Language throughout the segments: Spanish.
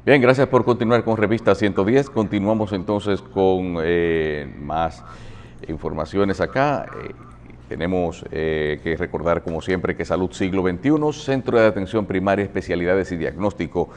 Bien, gracias por continuar con Revista 110. Continuamos entonces con más informaciones acá. Tenemos que recordar, como siempre, que Salud Siglo XXI, Centro de Atención Primaria, Especialidades y Diagnóstico,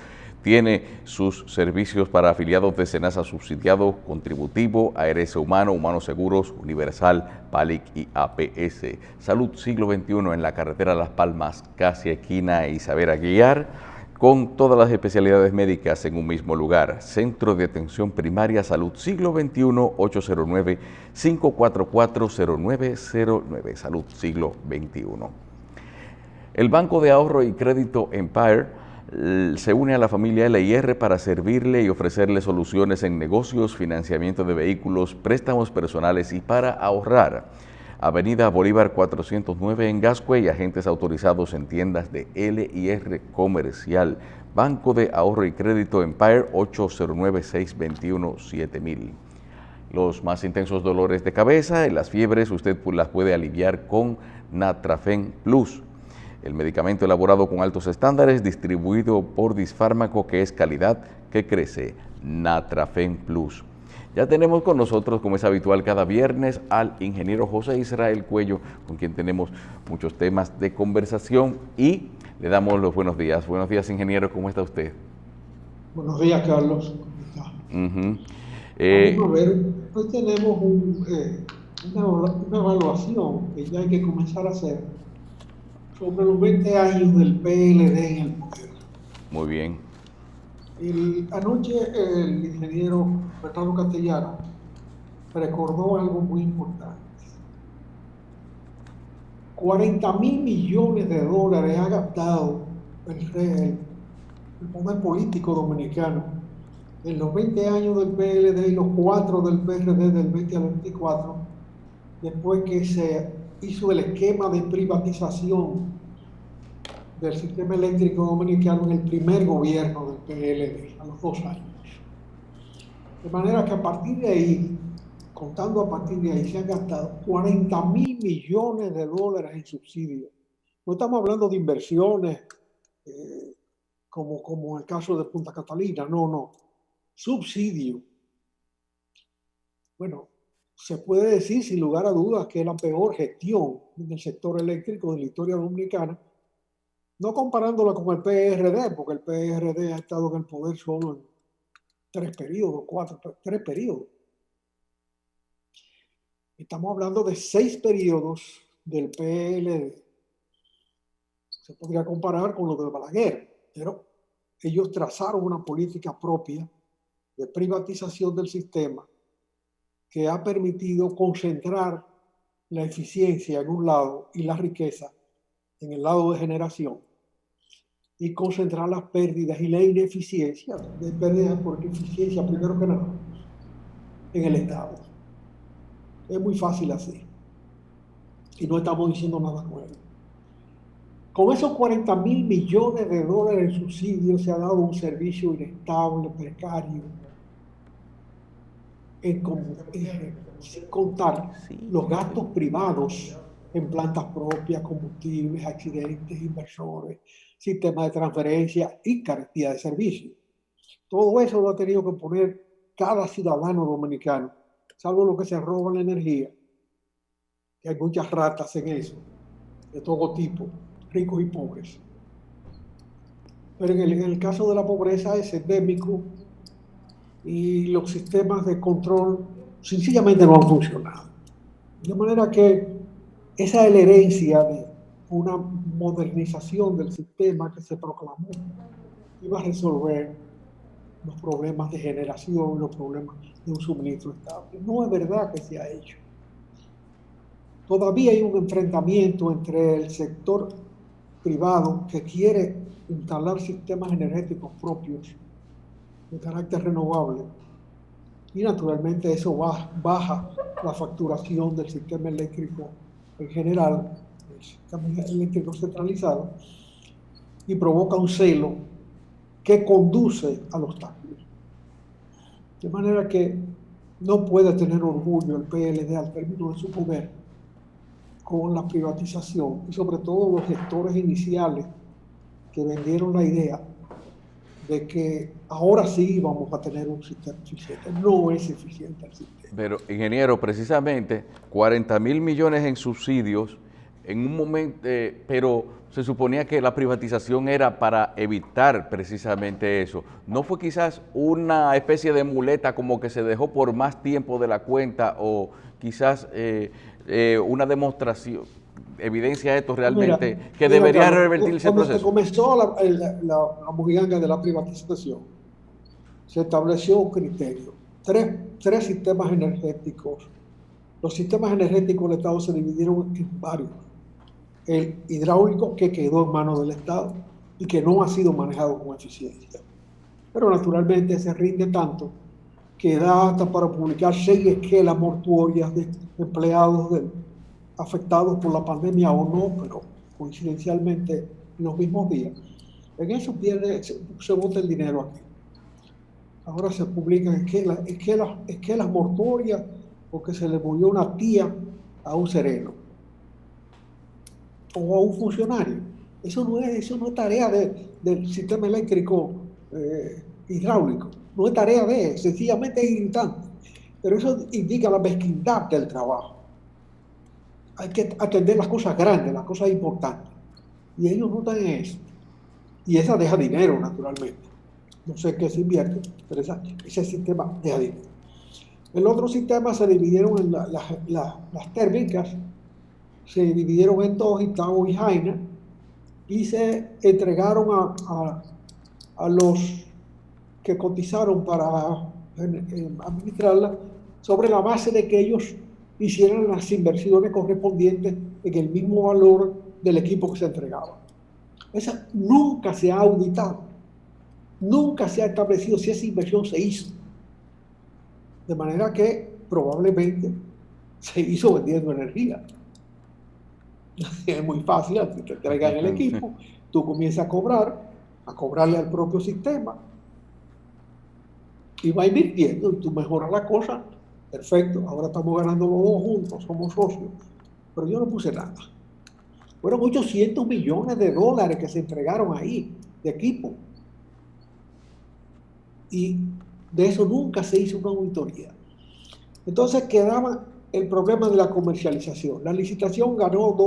tiene sus servicios para afiliados de SENASA subsidiado, contributivo, ARS Humano, Humanos Seguros, Universal, PALIC y APS. Salud Siglo XXI en la carretera Las Palmas, casi esquina Isabel Aguiar, con todas las especialidades médicas en un mismo lugar. Centro de Atención Primaria Salud Siglo XXI, 809-544-0909. Salud Siglo XXI. El Banco de Ahorro y Crédito Empire se une a la familia LIR para servirle y ofrecerle soluciones en negocios, financiamiento de vehículos, préstamos personales y para ahorrar. Avenida Bolívar 409 en Gascue y agentes autorizados en tiendas de LIR Comercial. Banco de Ahorro y Crédito Empire, 809-621-7000. Los más intensos dolores de cabeza y las fiebres usted las puede aliviar con Natrafen Plus. El medicamento elaborado con altos estándares, distribuido por Disfármaco, que es calidad que crece. Natrafen Plus. Ya tenemos con nosotros, como es habitual cada viernes, al ingeniero José Israel Cuello, con quien tenemos muchos temas de conversación y le damos los buenos días. Buenos días, ingeniero, ¿cómo está usted? Buenos días, Carlos. ¿Cómo está? Uh-huh. Vamos a ver, hoy tenemos una evaluación que ya hay que comenzar a hacer sobre los 20 años del PLD en el poder. Muy bien. Anoche el ingeniero Bernardo Castellano recordó algo muy importante. 40.000 millones de dólares ha gastado el poder político dominicano en los 20 años del PLD y los 4 del PRD del 20 al 24, después que se hizo el esquema de privatización del sistema eléctrico dominicano en el primer gobierno del PLD, a los 2 años. De manera que a partir de ahí, contando a partir de ahí, se han gastado 40.000 millones de dólares en subsidios. No estamos hablando de inversiones como el caso de Punta Catalina, no. Subsidio. Bueno, se puede decir sin lugar a dudas que es la peor gestión en el sector eléctrico de la historia dominicana, no comparándola con el PRD, porque el PRD ha estado en el poder solo en 3 periodos, 3 periodos. Estamos hablando de 6 periodos del PLD. Se podría comparar con lo de Balaguer, pero ellos trazaron una política propia de privatización del sistema que ha permitido concentrar la eficiencia en un lado y la riqueza en el lado de generación, y concentrar las pérdidas y la ineficiencia de pérdidas por eficiencia, primero que nada, en el Estado. Es muy fácil así. Y no estamos diciendo nada nuevo. Con esos 40.000 millones de dólares en subsidios se ha dado un servicio inestable, precario, sin contar los gastos privados en plantas propias, combustibles, accidentes, inversores, sistemas de transferencia y carestía de servicios. Todo eso lo ha tenido que poner cada ciudadano dominicano, salvo lo que se roba la energía, que hay muchas ratas en eso, de todo tipo, ricos y pobres. Pero en el caso de la pobreza es endémico y los sistemas de control sencillamente no han funcionado. De manera que esa es la herencia de una modernización del sistema que se proclamó iba a resolver los problemas de generación, los problemas de un suministro estable. No es verdad que se ha hecho. Todavía hay un enfrentamiento entre el sector privado que quiere instalar sistemas energéticos propios de carácter renovable y naturalmente eso baja la facturación del sistema eléctrico en general, el sistema eléctrico centralizado, y provoca un celo que conduce a los cambios. De manera que no puede tener orgullo el PLD al término de su poder con la privatización y sobre todo los gestores iniciales que vendieron la idea de que ahora sí vamos a tener un sistema eficiente. No es eficiente el sistema. Pero, ingeniero, precisamente 40.000 millones en subsidios en un momento, pero se suponía que la privatización era para evitar precisamente eso. ¿No fue quizás una especie de muleta como que se dejó por más tiempo de la cuenta o quizás una demostración, evidencia de esto realmente, que debería Carlos, revertirse el cuando se proceso? comenzó la mojiganga de la privatización, se estableció un criterio, tres sistemas energéticos. Los sistemas energéticos del Estado se dividieron en varios. El hidráulico, que quedó en manos del Estado y que no ha sido manejado con eficiencia. Pero naturalmente se rinde tanto que da hasta para publicar 6 esquelas mortuorias de empleados afectados por la pandemia o no, pero coincidencialmente en los mismos días. En eso se bota el dinero aquí. Ahora se publican esquelas mortuorias porque se le murió una tía a un sereno o a un funcionario. Eso no es tarea del sistema eléctrico hidráulico. No es tarea sencillamente es irritante. Pero eso indica la mezquindad del trabajo. Hay que atender las cosas grandes, las cosas importantes. Y ellos no están en eso. Y esa deja dinero, naturalmente. No sé qué se invierte, pero ese sistema deja dinero. El otro sistema se dividieron en las térmicas, se dividieron en dos, Itagüí y Jaina, y se entregaron a los que cotizaron para administrarla sobre la base de que ellos hicieran las inversiones correspondientes en el mismo valor del equipo que se entregaba. Esa nunca se ha auditado, nunca se ha establecido si esa inversión se hizo. De manera que probablemente se hizo vendiendo energía. Es muy fácil, si te entregan el equipo, tú comienzas a cobrarle al propio sistema, y va invirtiendo y tú mejoras la cosa, perfecto, ahora estamos ganando los dos juntos, somos socios, pero yo no puse nada. Fueron 800 millones de dólares que se entregaron ahí de equipo, y de eso nunca se hizo una auditoría. Entonces quedaba el problema de la comercialización. La licitación ganó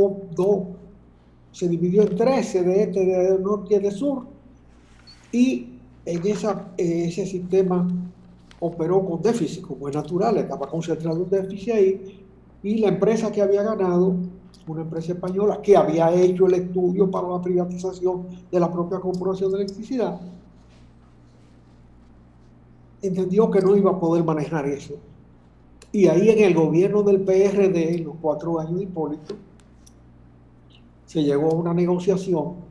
se dividió en 13, de este, de norte y de sur, y en ese sistema operó con déficit, como es natural, estaba concentrado un déficit ahí, y la empresa que había ganado, una empresa española que había hecho el estudio para la privatización de la propia corporación de electricidad, entendió que no iba a poder manejar eso. Y ahí en el gobierno del PRD, en los 4 años de Hipólito, se llegó a una negociación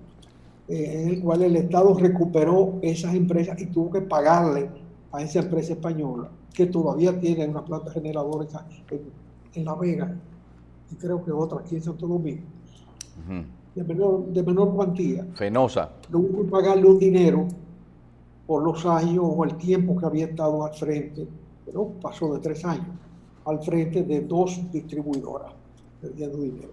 en el cual el Estado recuperó esas empresas y tuvo que pagarle a esa empresa española, que todavía tiene una planta generadora en La Vega, y creo que otra aquí en Santo Domingo, de menor cuantía. Fenosa. Tuvo que pagarle un dinero por los años o el tiempo que había estado al frente, pero pasó de 3 años, al frente de 2 distribuidoras, perdiendo dinero.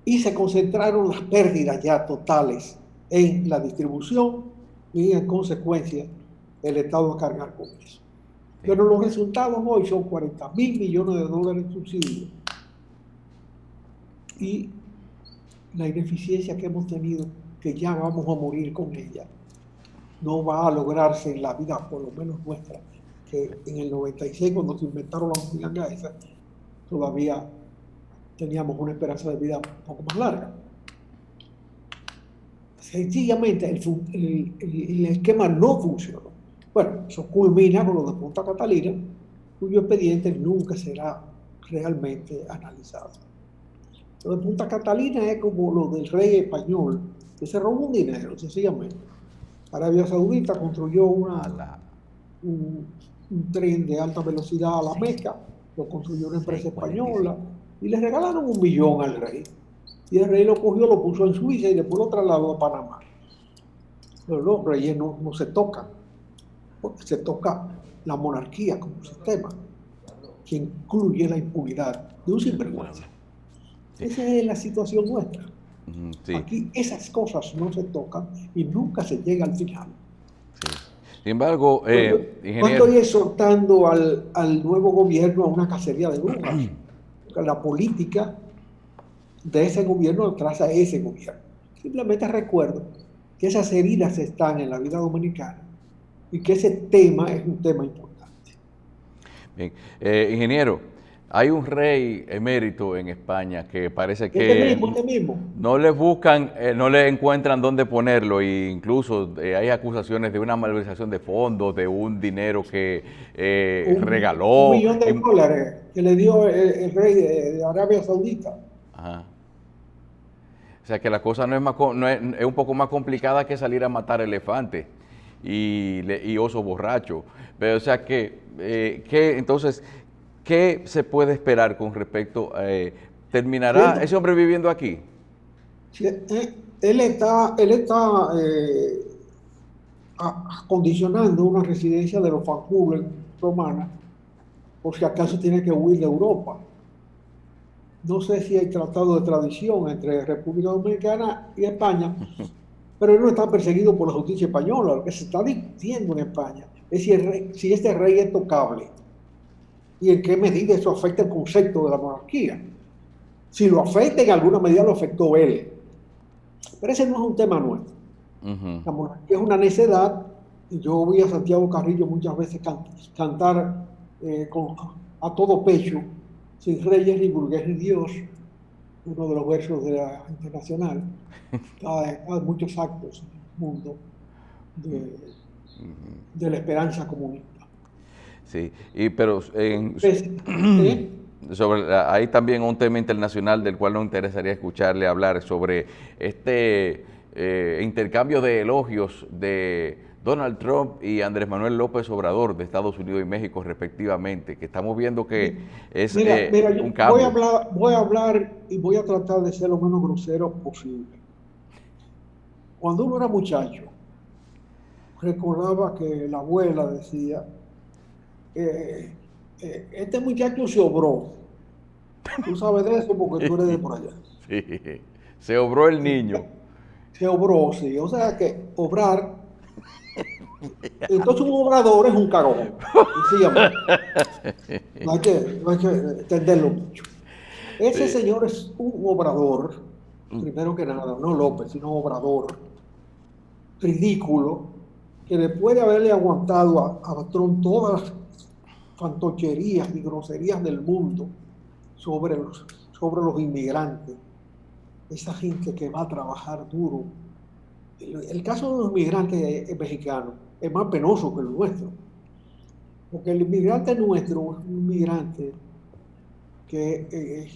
Y se concentraron las pérdidas ya totales en la distribución y en consecuencia el Estado a cargar con eso. Pero los resultados hoy son 40.000 millones de dólares en subsidios y la ineficiencia que hemos tenido, que ya vamos a morir con ella, no va a lograrse en la vida, por lo menos nuestra, que en el 96, cuando se inventaron la mojiganga esa, todavía teníamos una esperanza de vida un poco más larga. Sencillamente el esquema no funcionó. Bueno, eso culmina con lo de Punta Catalina, cuyo expediente nunca será realmente analizado. Lo de Punta Catalina es como lo del rey español, que se robó un dinero, sencillamente. Arabia Saudita construyó un tren de alta velocidad a la Meca, lo construyó una empresa española, y le regalaron $1 millón al rey. Y el rey lo cogió, lo puso en Suiza y después lo trasladó a Panamá. Pero los reyes no se tocan, porque se toca la monarquía como sistema, que incluye la impunidad de un sinvergüenza. Esa es la situación nuestra. Sí. Aquí esas cosas no se tocan y nunca se llega al final. Sí. Sin embargo, No ingeniero. estoy exhortando al nuevo gobierno a una cacería de brujas. La política de ese gobierno traza ese gobierno. Simplemente recuerdo que esas heridas están en la vida dominicana y que ese tema es un tema importante. Bien. Ingeniero, hay un rey emérito en España que parece Este que mismo. no le buscan, no le encuentran dónde ponerlo, e incluso hay acusaciones de una malversación de fondos, de un dinero que Un regaló. millón de dólares que le dio el rey de Arabia Saudita. Ajá. O sea que la cosa no es, es un poco más complicada que salir a matar elefantes y oso borracho. Pero o sea entonces, ¿qué se puede esperar con respecto terminará ese hombre viviendo aquí? Sí, él está acondicionando una residencia de los Fanculen romana por si acaso tiene que huir de Europa. No sé si hay tratado de extradición entre República Dominicana y España, pero él no está perseguido por la justicia española. Lo que se está discutiendo en España es si este rey es tocable y en qué medida eso afecta el concepto de la monarquía. Si lo afecta, en alguna medida lo afectó él. Pero ese no es un tema nuestro. La monarquía es una necedad. Yo vi a Santiago Carrillo muchas veces cantar a todo pecho, sin reyes ni burgués ni Dios, uno de los versos de la Internacional. Hay muchos actos en el mundo de la esperanza comunista. Sí, pero ¿Eh? hay también un tema internacional del cual nos interesaría escucharle hablar sobre este intercambio de elogios de Donald Trump y Andrés Manuel López Obrador de Estados Unidos y México respectivamente, que estamos viendo que es Mira, un cambio. voy a hablar y voy a tratar de ser lo menos grosero posible. Cuando uno era muchacho, recordaba que la abuela decía, este muchacho se obró. Tú sabes de eso porque tú eres de por allá. Sí, se obró el niño. Se obró, sí. O sea que obrar. Entonces un obrador es un cagón. Sencillamente. No hay que entenderlo mucho. Ese Sí. señor es un obrador, primero que nada, no López, sino obrador, ridículo, que después de haberle aguantado a Trump todas las fantocherías y groserías del mundo sobre los inmigrantes, esa gente que va a trabajar duro. El caso de los inmigrantes mexicanos es más penoso que el nuestro, porque el inmigrante nuestro es un inmigrante que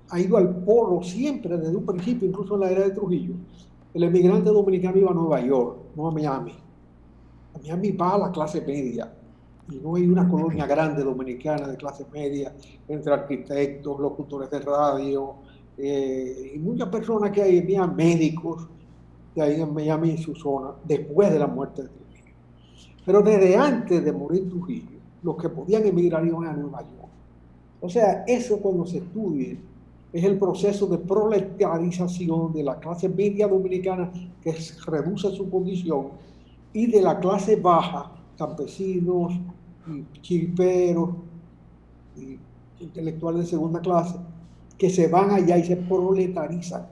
ha ido al polo siempre desde un principio, incluso en la era de Trujillo. El emigrante dominicano iba a Nueva York, no a Miami. A Miami va a la clase media y no hay una colonia grande dominicana de clase media entre arquitectos, locutores de radio y muchas personas que hay en Miami, médicos que hay en Miami y su zona después de la muerte de Trujillo. Pero desde antes de morir Trujillo, los que podían emigrar iban a Nueva York. O sea, eso cuando se estudie es el proceso de proletarización de la clase media dominicana que reduce su condición y de la clase baja, campesinos y chiriperos y intelectuales de segunda clase, que se van allá y se proletarizan.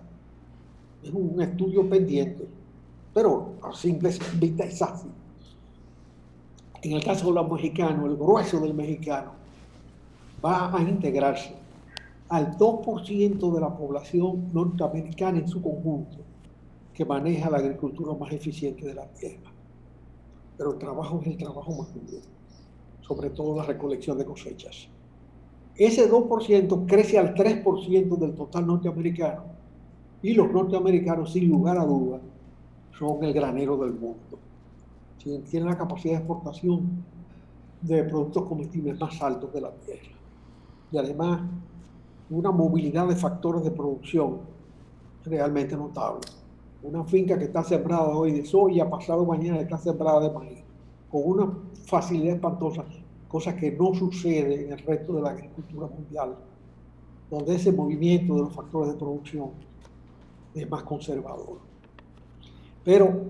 Es un estudio pendiente, pero a simple vista es así. En el caso de los mexicanos, el grueso del mexicano va a integrarse al 2% de la población norteamericana en su conjunto, que maneja la agricultura más eficiente de la tierra. Pero el trabajo es el trabajo más duro, sobre todo la recolección de cosechas. Ese 2% crece al 3% del total norteamericano, y los norteamericanos, sin lugar a dudas, son el granero del mundo. Tienen la capacidad de exportación de productos comestibles más altos de la tierra. Y además, una movilidad de factores de producción realmente notable. Una finca que está sembrada hoy de soya, pasado mañana está sembrada de maíz, con una facilidad espantosa, cosa que no sucede en el resto de la agricultura mundial, donde ese movimiento de los factores de producción es más conservador. Pero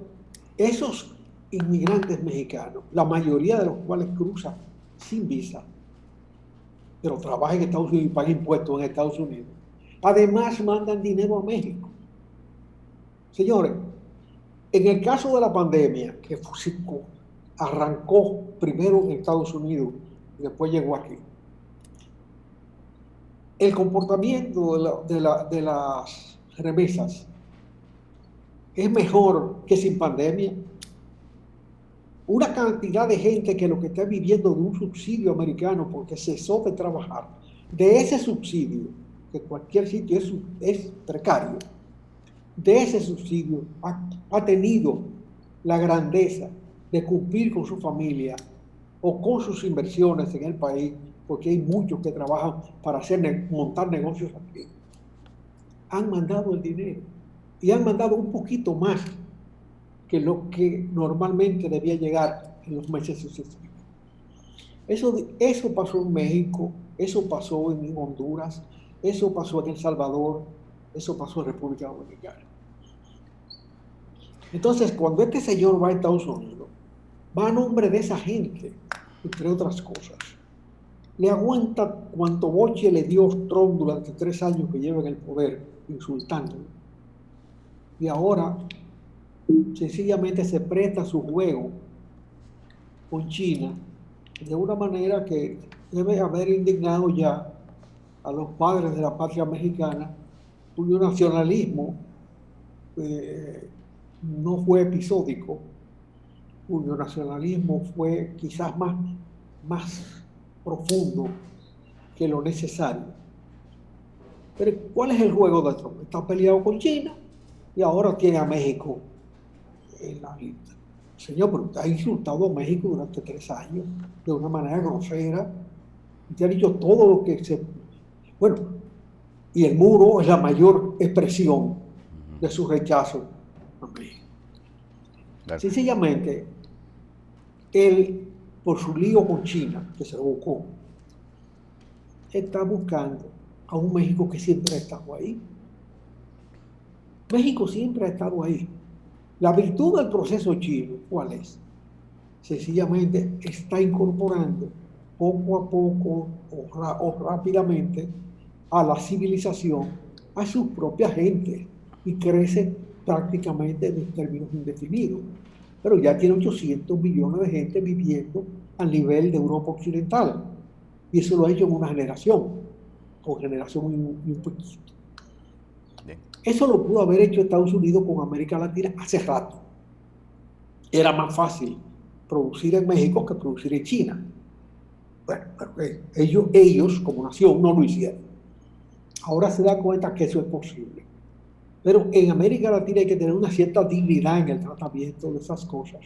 esos inmigrantes mexicanos, la mayoría de los cuales cruzan sin visa, pero trabajan en Estados Unidos y pagan impuestos en Estados Unidos, además mandan dinero a México. Señores, en el caso de la pandemia, que arrancó primero en Estados Unidos y después llegó aquí, el comportamiento de las remesas es mejor que sin pandemia. Una cantidad de gente que lo que está viviendo de un subsidio americano porque cesó de trabajar, de ese subsidio, que cualquier sitio es precario, de ese subsidio ha tenido la grandeza de cumplir con su familia o con sus inversiones en el país, porque hay muchos que trabajan para montar negocios aquí. Han mandado el dinero y han mandado un poquito más que lo que normalmente debía llegar en los meses sucesivos. Eso pasó en México, eso pasó en Honduras, eso pasó en El Salvador, eso pasó en República Dominicana. Entonces, cuando este señor va a Estados Unidos, va a nombre de esa gente, entre otras cosas. Le aguanta cuanto boche le dio Trump durante 3 años que lleva en el poder, insultándolo. Y ahora, sencillamente se presta su juego con China de una manera que debe haber indignado ya a los padres de la patria mexicana, cuyo nacionalismo no fue episódico, cuyo nacionalismo fue quizás más profundo que lo necesario. Pero ¿cuál es el juego de Trump? Está peleado con China y ahora tiene a México en la lista. Señor, pero ha insultado a México durante 3 años de una manera grosera. Te ha dicho todo lo que se... Bueno, y el muro es la mayor expresión de su rechazo a México. Claro. Sencillamente, él, por su lío con China, que se lo buscó, está buscando a un México que siempre ha estado ahí. México siempre ha estado ahí. La virtud del proceso chino, ¿cuál es? Sencillamente está incorporando poco a poco o rápidamente a la civilización a sus propias gentes y crece prácticamente en términos indefinidos. Pero ya tiene 800 millones de gente viviendo al nivel de Europa Occidental. Y eso lo ha hecho en una generación, con generación y un poquito. Eso lo pudo haber hecho Estados Unidos con América Latina hace rato. Era más fácil producir en México que producir en China. Bueno, pero ellos como nación no lo hicieron. Ahora se da cuenta que eso es posible. Pero en América Latina hay que tener una cierta dignidad en el tratamiento de esas cosas.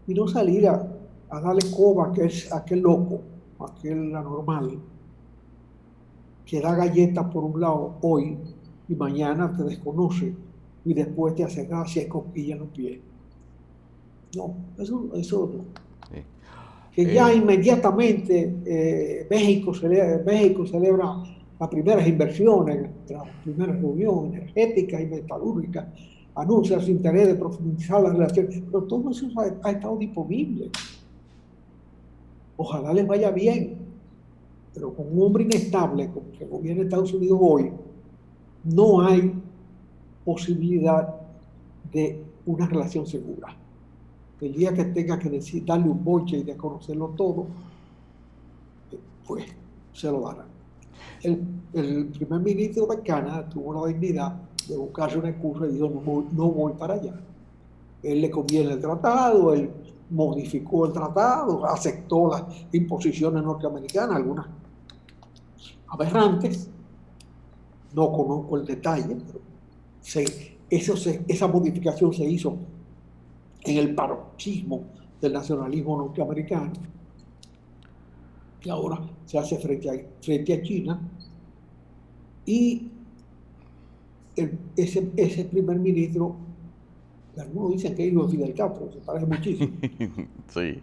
Y no salir a darle coba a aquel loco, a aquel anormal, que da galletas por un lado hoy y mañana te desconoce y después te hace gracia y cosquilla en los pies. No, eso no. Sí. Que ya inmediatamente México celebra las primeras inversiones, las primeras reuniones energéticas y metalúrgicas, anuncia su interés de profundizar las relaciones, pero todo eso ha estado disponible. Ojalá les vaya bien, pero con un hombre inestable como que gobierna Estados Unidos hoy, no hay posibilidad de una relación segura. El día que tenga que darle un boche y de conocerlo todo, pues se lo darán. El primer ministro de Canadá tuvo la dignidad de buscarse una excusa y dijo, no voy para allá. Él le conviene el tratado, él modificó el tratado, aceptó las imposiciones norteamericanas, algunas aberrantes. No conozco el detalle, pero esa modificación se hizo en el paroxismo del nacionalismo norteamericano, que ahora se hace frente a China, y ese primer ministro, algunos dicen que es hijo de Fidel Castro, se parece muchísimo. Sí.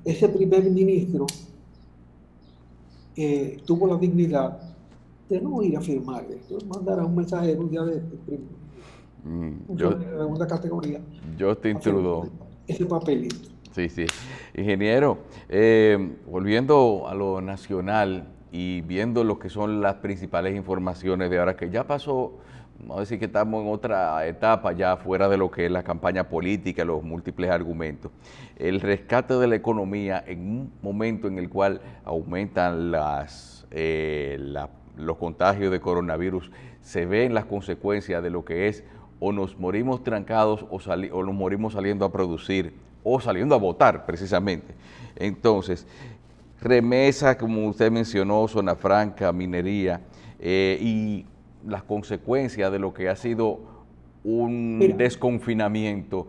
Ese primer ministro tuvo la dignidad de no ir a firmar esto, mandar a un mensajero ya de Funcionario de segunda categoría. Justin Trudeau. Ese papelito. Sí, sí. Ingeniero, volviendo a lo nacional y viendo lo que son las principales informaciones de ahora que ya pasó, vamos a decir que estamos en otra etapa ya fuera de lo que es la campaña política, los múltiples argumentos. El rescate de la economía en un momento en el cual aumentan los contagios de coronavirus, se ven las consecuencias de lo que es o nos morimos trancados o nos morimos saliendo a producir o saliendo a votar precisamente. Entonces, remesas, como usted mencionó, zona franca, minería, y las consecuencias de lo que ha sido un desconfinamiento.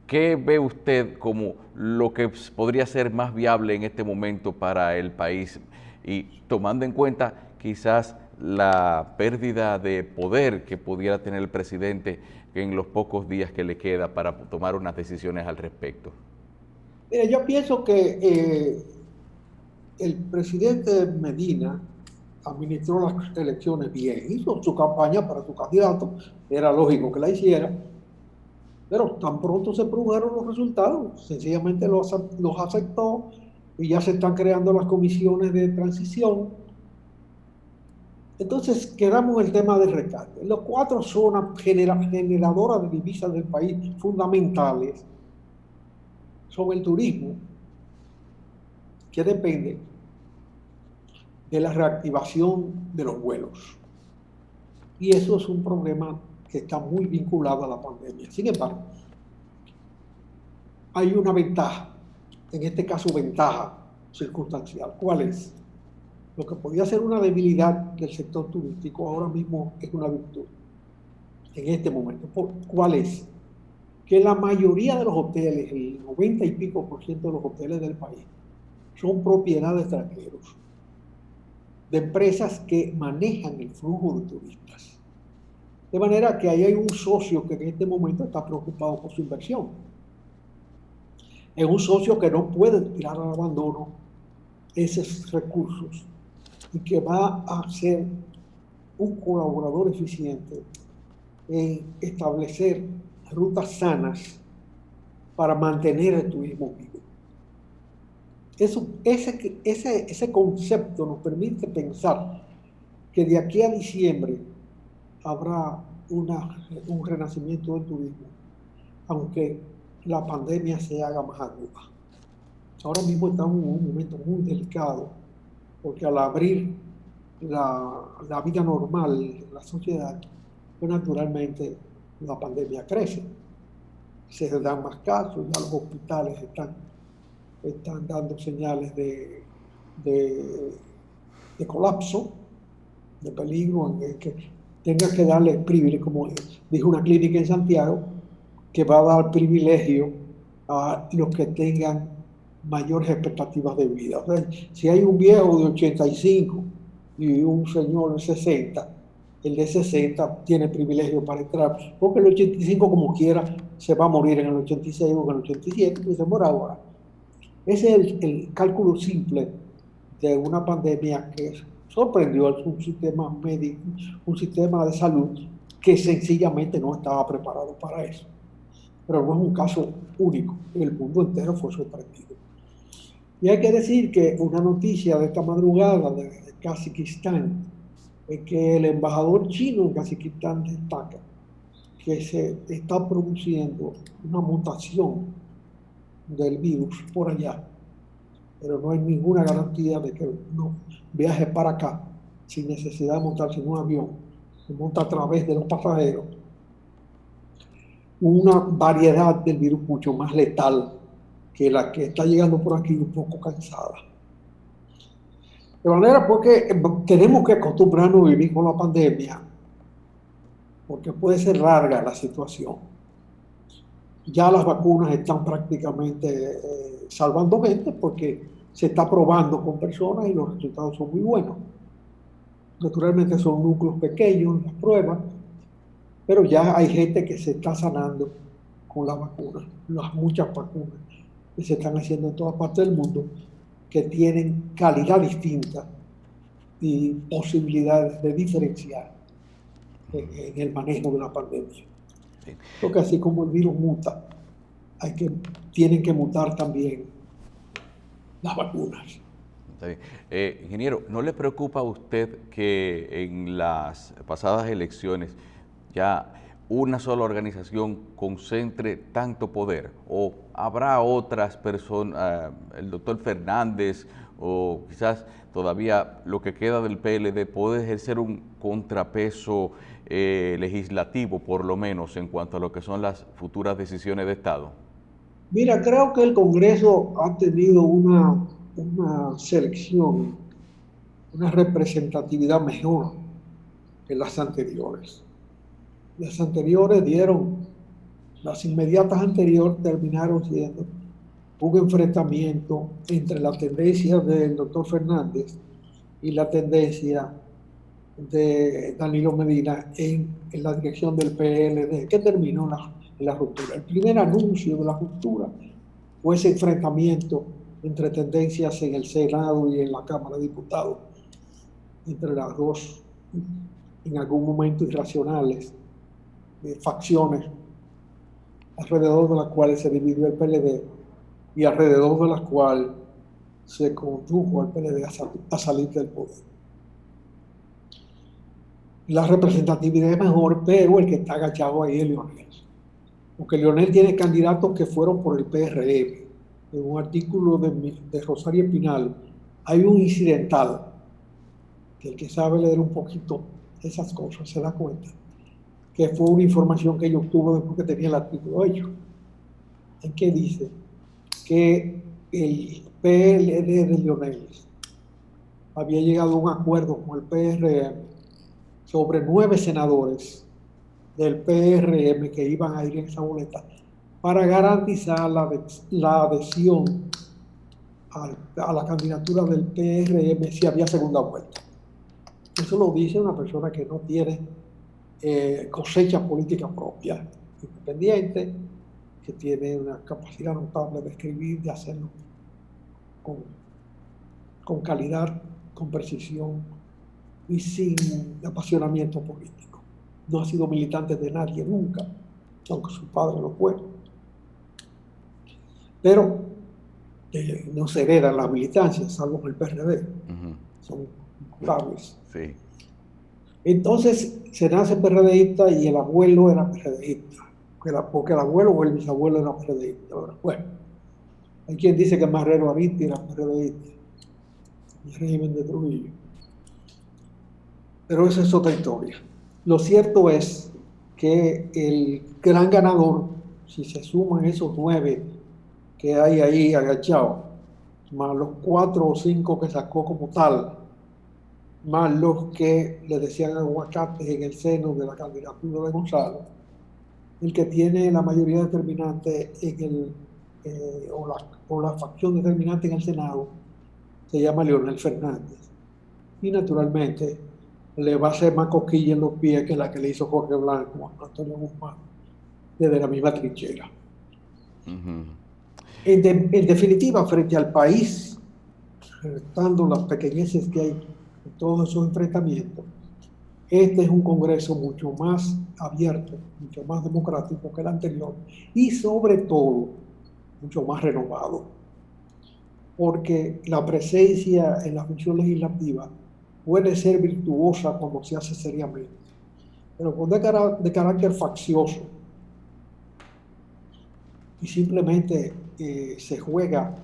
¿Qué ve usted como lo que podría ser más viable en este momento para el país? Y tomando en cuenta quizás la pérdida de poder que pudiera tener el presidente en los pocos días que le queda para tomar unas decisiones al respecto. Mira, yo pienso que el presidente Medina administró las elecciones bien, hizo su campaña para su candidato, era lógico que la hiciera, pero tan pronto se produjeron los resultados, sencillamente los aceptó y ya se están creando las comisiones de transición. Entonces quedamos en el tema del rescate. Los 4 zonas generadoras de divisas del país fundamentales son el turismo, que depende de la reactivación de los vuelos. Y eso es un problema que está muy vinculado a la pandemia. Sin embargo, hay una ventaja, en este caso ventaja circunstancial. ¿Cuál es? Lo que podía ser una debilidad del sector turístico ahora mismo es una virtud. En este momento. ¿Cuál es? Que la mayoría de los hoteles, el 90 y pico % de los hoteles del país, son propiedad de extranjeros, de empresas que manejan el flujo de turistas. De manera que ahí hay un socio que en este momento está preocupado por su inversión. Es un socio que no puede tirar al abandono esos recursos y que va a ser un colaborador eficiente en establecer rutas sanas para mantener el turismo vivo. Ese concepto nos permite pensar que de aquí a diciembre habrá un renacimiento del turismo, aunque la pandemia se haga más aguda. Ahora mismo estamos en un momento muy delicado, porque al abrir la vida normal en la sociedad, pues naturalmente la pandemia crece. Se dan más casos, ya los hospitales están dando señales de colapso, de peligro, en que tenga que darle privilegio, como dijo una clínica en Santiago, que va a dar privilegio a los que tengan mayores expectativas de vida. O sea, si hay un viejo de 85 y un señor de 60, el de 60 tiene privilegio para entrar, porque el 85 como quiera se va a morir en el 86 o en el 87, y se muere ahora. Ese es el cálculo simple de una pandemia que sorprendió a un sistema médico, un sistema de salud que sencillamente no estaba preparado para eso. Pero no es un caso único, el mundo entero fue sorprendido. Y hay que decir que una noticia de esta madrugada de Kazajistán es que el embajador chino en Kazajistán destaca que se está produciendo una mutación del virus por allá, pero no hay ninguna garantía de que uno viaje para acá sin necesidad de montarse en un avión, se monta a través de los pasajeros. Una variedad del virus mucho más letal que la que está llegando por aquí, un poco cansada. De manera porque tenemos que acostumbrarnos a vivir con la pandemia, porque puede ser larga la situación. Ya las vacunas están prácticamente salvando gente porque se está probando con personas y los resultados son muy buenos. Naturalmente son núcleos pequeños las pruebas, pero ya hay gente que se está sanando con las vacunas, las muchas vacunas que se están haciendo en todas partes del mundo, que tienen calidad distinta y posibilidades de diferenciar en el manejo de la pandemia. Sí. Porque así como el virus muta, tienen que mutar también las vacunas. Está bien. Ingeniero, ¿no le preocupa a usted que en las pasadas elecciones ya una sola organización concentre tanto poder? ¿O habrá otras personas, el doctor Fernández o quizás todavía lo que queda del PLD puede ejercer un contrapeso legislativo, por lo menos en cuanto a lo que son las futuras decisiones de Estado? Mira, creo que el Congreso ha tenido una selección, una representatividad mejor que las anteriores. Las anteriores las inmediatas anteriores terminaron siendo un enfrentamiento entre la tendencia del doctor Fernández y la tendencia de Danilo Medina en la dirección del PLD, que terminó en la ruptura. El primer anuncio de la ruptura fue ese enfrentamiento entre tendencias en el Senado y en la Cámara de Diputados, entre las dos, en algún momento irracionales, facciones alrededor de las cuales se dividió el PLD y alrededor de las cuales se condujo al PLD a salir del poder. La representatividad es mejor, pero el que está agachado ahí es Leonel. Porque Leonel tiene candidatos que fueron por el PRM. En un artículo de Rosario Espinal hay un incidental, que el que sabe leer un poquito esas cosas se da cuenta, que fue una información que yo obtuve después que tenía el artículo hecho, en que dice que el PLD de Leonel había llegado a un acuerdo con el PRM sobre 9 senadores del PRM que iban a ir en esa boleta para garantizar la adhesión a la candidatura del PRM si había segunda vuelta. Eso lo dice una persona que no tiene cosecha política propia, independiente, que tiene una capacidad notable de escribir, de hacerlo con calidad, con precisión y sin apasionamiento político. No ha sido militante de nadie nunca, aunque su padre lo fue. Pero no se heredan las militancias, salvo en el PRD. Son incurables. Sí. Entonces se nace PRDista y el abuelo era PRDista, porque el abuelo o el bisabuelo era PRDista. Bueno, hay quien dice que Marrero Aristi era PRDista, el régimen de Trujillo. Pero esa es otra historia. Lo cierto es que el gran ganador, si se suman esos 9 que hay ahí agachados, más los 4 o 5 que sacó como tal, más los que le decían aguacates en el seno de la candidatura de Gonzalo, el que tiene la mayoría determinante o la facción determinante en el Senado se llama Leonel Fernández. Y naturalmente le va a hacer más cosquilla en los pies que la que le hizo Jorge Blanco a Antonio Guzmán desde la misma trinchera. En definitiva, frente al país, estando las pequeñeces que hay en todos esos enfrentamientos, este es un Congreso mucho más abierto, mucho más democrático que el anterior y sobre todo mucho más renovado, porque la presencia en la función legislativa puede ser virtuosa cuando se hace seriamente, pero cuando es de carácter faccioso y simplemente se juega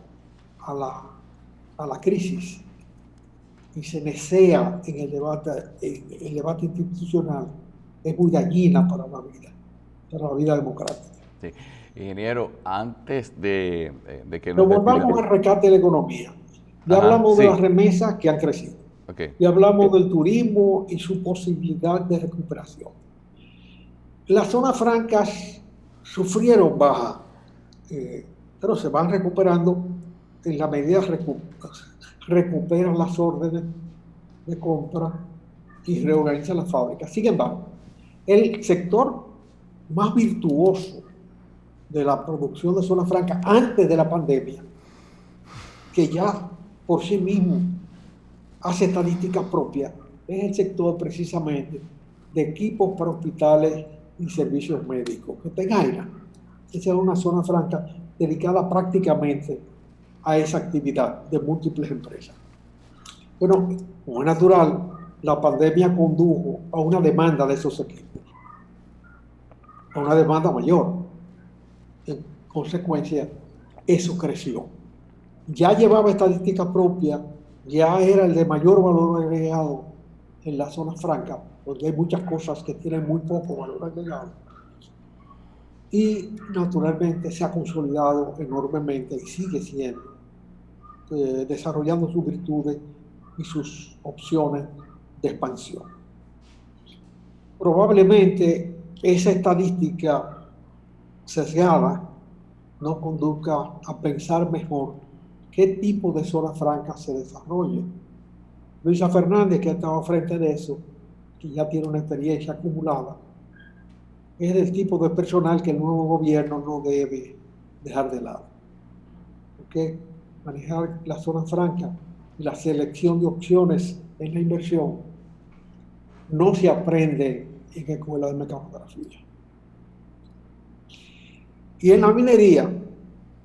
a la crisis y se nesea en el debate institucional, es muy dañina para la vida democrática. Sí. Ingeniero, antes de que Pero nos volvamos al rescate de la economía. Ya hablamos de las remesas que han crecido. Ya hablamos del turismo y su posibilidad de recuperación. Las zonas francas sufrieron baja, pero se van recuperando en la medida recuperan las órdenes de compra y reorganizan las fábricas. Sin embargo, el sector más virtuoso de la producción de zona franca antes de la pandemia, que ya por sí mismo hace estadísticas propias, es el sector precisamente de equipos para hospitales y servicios médicos, que está en Jaina. Esa es una zona franca dedicada prácticamente a esa actividad de múltiples empresas. Bueno, como es natural, la pandemia condujo a una demanda de esos equipos, a una demanda mayor. En consecuencia, eso creció. Ya llevaba estadística propia, ya era el de mayor valor agregado en la zona franca, donde hay muchas cosas que tienen muy poco valor agregado. Y naturalmente se ha consolidado enormemente y sigue siendo, desarrollando sus virtudes y sus opciones de expansión. Probablemente esa estadística sesgada nos conduzca a pensar mejor qué tipo de zona franca se desarrolla. Luisa Fernández, que ha estado frente de eso, que ya tiene una experiencia acumulada, es del tipo de personal que el nuevo gobierno no debe dejar de lado. Porque manejar la zona franca y la selección de opciones en la inversión no se aprende en escuela de mecanografía. Y en la minería,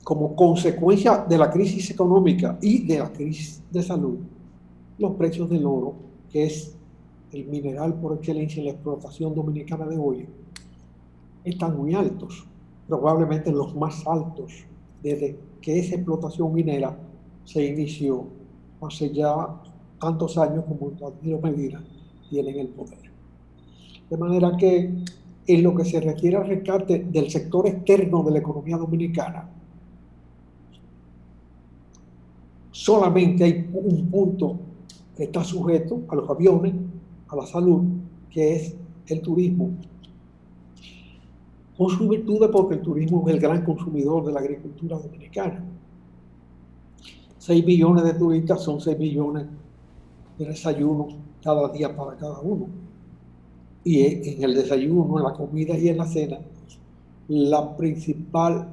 como consecuencia de la crisis económica y de la crisis de salud, los precios del oro, que es el mineral por excelencia en la explotación dominicana de hoy, están muy altos, probablemente los más altos desde que esa explotación minera se inició hace ya tantos años como Danilo Medina tienen el poder. De manera que en lo que se refiere al rescate del sector externo de la economía dominicana, solamente hay un punto que está sujeto a los aviones, a la salud, que es el turismo. Con sus virtudes, porque el turismo es el gran consumidor de la agricultura dominicana. 6 millones de turistas son 6 millones de desayunos cada día para cada uno. Y en el desayuno, en la comida y en la cena, la principal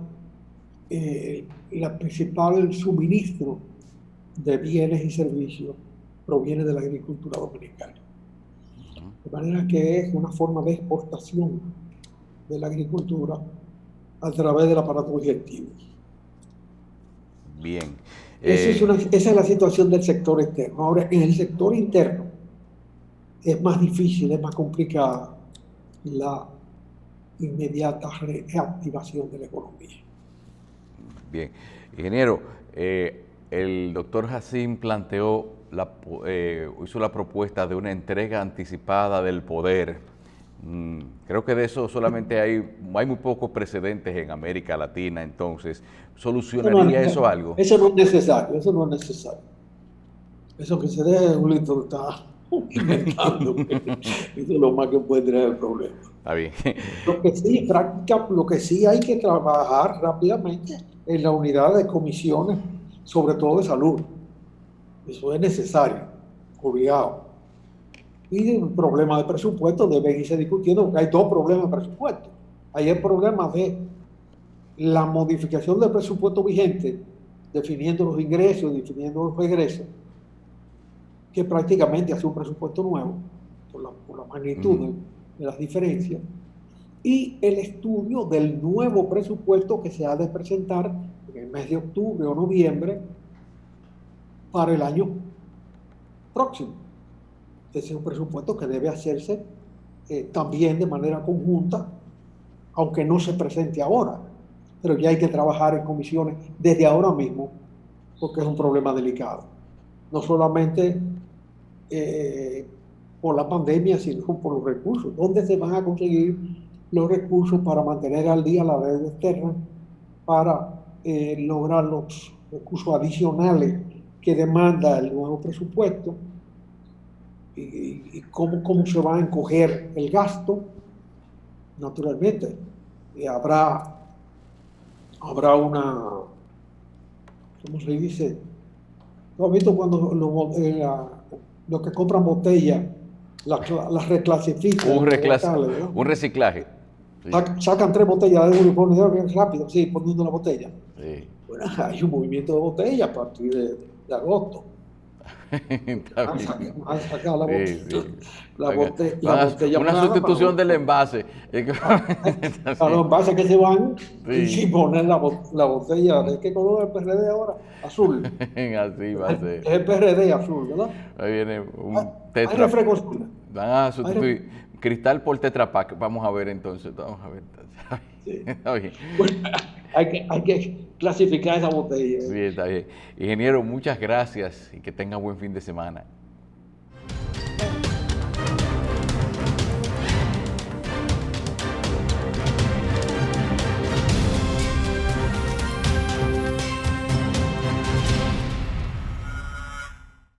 suministro de bienes y servicios proviene de la agricultura dominicana. De manera que es una forma de exportación de la agricultura a través del aparato digestivo. Bien. Esa es la situación del sector externo. Ahora, en el sector interno es más difícil, es más complicada la inmediata reactivación de la economía. Bien. Ingeniero, el doctor Hassim planteó, hizo la propuesta de una entrega anticipada del poder. Creo que de eso solamente hay muy pocos precedentes en América Latina, entonces, ¿solucionaría eso algo? Eso no es necesario, eso no es necesario. Eso que se deje un litro está inventando. Eso es lo más que puede traer el problema. Está bien. Lo que sí hay que trabajar rápidamente en la unidad de comisiones, sobre todo de salud. Eso es necesario, obligado. Y el problema de presupuesto debe irse discutiendo, porque hay dos problemas de presupuesto. Hay el problema de la modificación del presupuesto vigente, definiendo los ingresos, definiendo los egresos, que prácticamente hace un presupuesto nuevo, por la magnitud de las diferencias, y el estudio del nuevo presupuesto que se ha de presentar en el mes de octubre o noviembre para el año próximo. Ese es un presupuesto que debe hacerse también de manera conjunta, aunque no se presente ahora, pero ya hay que trabajar en comisiones desde ahora mismo, porque es un problema delicado. No solamente por la pandemia, sino por los recursos. ¿Dónde se van a conseguir los recursos para mantener al día la deuda externa, para lograr los recursos adicionales que demanda el nuevo presupuesto? Y cómo se va a encoger el gasto? Naturalmente, habrá una, ¿cómo se dice? ¿No has visto cuando los que compran botellas las reclasifican? Un reciclaje. Sí. Sacan 3 botellas de uno y ponen bien rápido, sí, poniendo la botella. Sí. Bueno, hay un movimiento de botellas a partir de agosto. Está bien. Han sacado la Sí, botella, sí. la Van botella, la botella una morada sustitución del envase. a los envases que se van y Sí, ponen la botella. ¿De qué color es el PRD ahora? Azul. así va a ser. Es el PRD azul, ¿verdad? Ahí viene Hay, un hay tetra. refrescos azules. Van a Hay sustituir cristal por Tetra Pak. Vamos a ver entonces. Vamos a ver. sí. Está bien. Bueno, hay que clasificar esa botella. Sí, está bien. Ingeniero, muchas gracias y que tenga buen fin de semana.